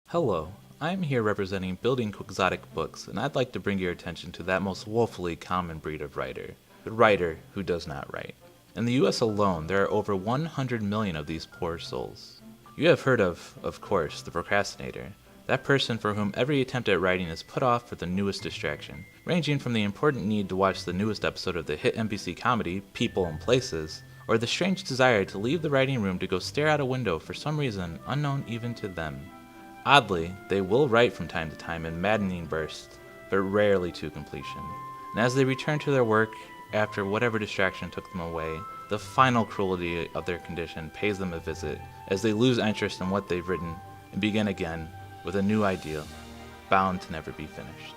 Hello, I am here representing Building Quixotic Books, and I'd like to bring your attention to that most woefully common breed of writer, the writer who does not write. In the US alone, there are over 100 million of these poor souls. You have heard of course, the procrastinator, that person for whom every attempt at writing is put off for the newest distraction, ranging from the important need to watch the newest episode of the hit NBC comedy People and Places, or the strange desire to leave the writing room to go stare out a window for some reason unknown even to them. Oddly, they will write from time to time in maddening bursts, but rarely to completion. And as they return to their work after whatever distraction took them away, the final cruelty of their condition pays them a visit as they lose interest in what they've written and begin again with a new idea, bound to never be finished.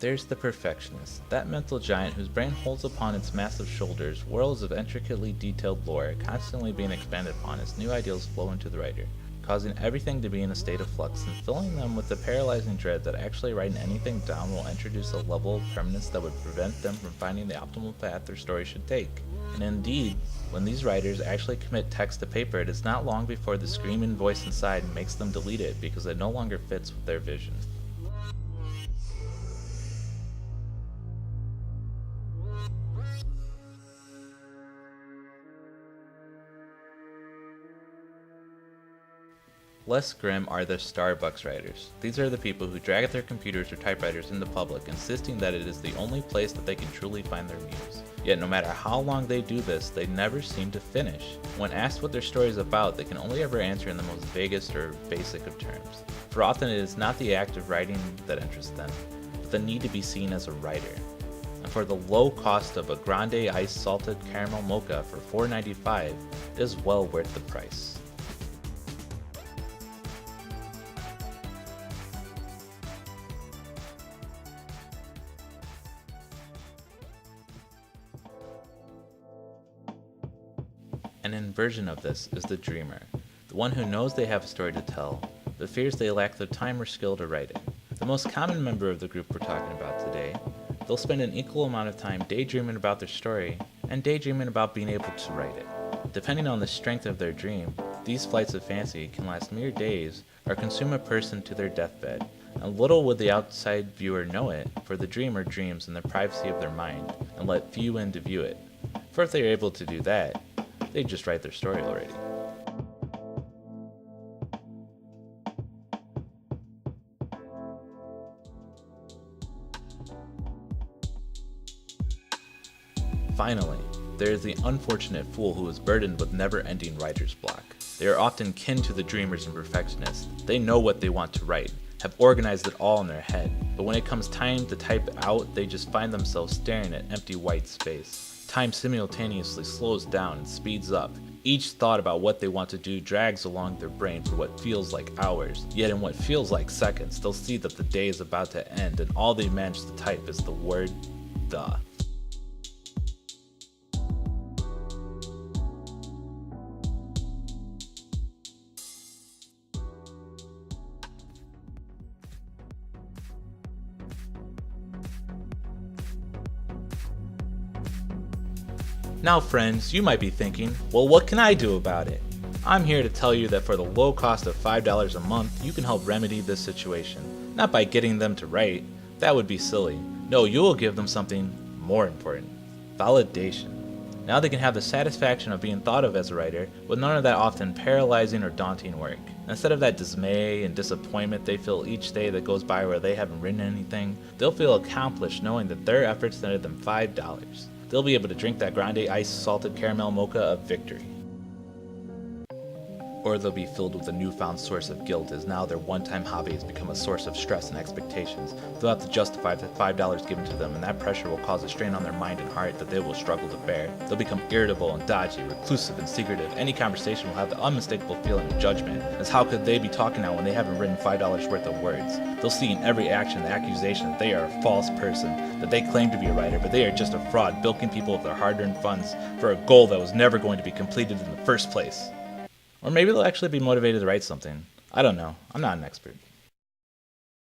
There's the perfectionist, that mental giant whose brain holds upon its massive shoulders worlds of intricately detailed lore constantly being expanded upon as new ideas flow into the writer, causing everything to be in a state of flux and filling them with the paralyzing dread that actually writing anything down will introduce a level of permanence that would prevent them from finding the optimal path their story should take. And indeed, when these writers actually commit text to paper, it is not long before the screaming voice inside makes them delete it because it no longer fits with their vision. Less grim are the Starbucks writers. These are the people who drag their computers or typewriters into public, insisting that it is the only place that they can truly find their muse. Yet no matter how long they do this, they never seem to finish. When asked what their story is about, they can only ever answer in the most vaguest or basic of terms. For often it is not the act of writing that interests them, but the need to be seen as a writer. And for the low cost of a grande iced salted caramel mocha for $4.95, it is well worth the price. An inversion of this is the dreamer, the one who knows they have a story to tell, but fears they lack the time or skill to write it. The most common member of the group we're talking about today, they'll spend an equal amount of time daydreaming about their story and daydreaming about being able to write it. Depending on the strength of their dream, these flights of fancy can last mere days or consume a person to their deathbed. And little would the outside viewer know it, for the dreamer dreams in the privacy of their mind and let few in to view it. For if they are able to do that, they just write their story already. Finally, there is the unfortunate fool who is burdened with never-ending writer's block. They are often kin to the dreamers and perfectionists. They know what they want to write, have organized it all in their head, but when it comes time to type it out, they just find themselves staring at empty white space. Time simultaneously slows down and speeds up. Each thought about what they want to do drags along their brain for what feels like hours, yet in what feels like seconds, they'll see that the day is about to end and all they manage to type is the word "the." Now friends, you might be thinking, well, what can I do about it? I'm here to tell you that for the low cost of $5 a month, you can help remedy this situation. Not by getting them to write, that would be silly. No, you will give them something more important. Validation. Now they can have the satisfaction of being thought of as a writer with none of that often paralyzing or daunting work. Instead of that dismay and disappointment they feel each day that goes by where they haven't written anything, they'll feel accomplished knowing that their efforts netted them $5. They'll be able to drink that grande iced salted caramel mocha of victory. Or they'll be filled with a newfound source of guilt as now their one-time hobby has become a source of stress and expectations. They'll have to justify the $5 given to them, and that pressure will cause a strain on their mind and heart that they will struggle to bear. They'll become irritable and dodgy, reclusive and secretive. Any conversation will have the unmistakable feeling of judgment, as how could they be talking now when they haven't written $5 worth of words? They'll see in every action the accusation that they are a false person, that they claim to be a writer, but they are just a fraud, bilking people of their hard-earned funds for a goal that was never going to be completed in the first place. Or maybe they'll actually be motivated to write something. I don't know. I'm not an expert.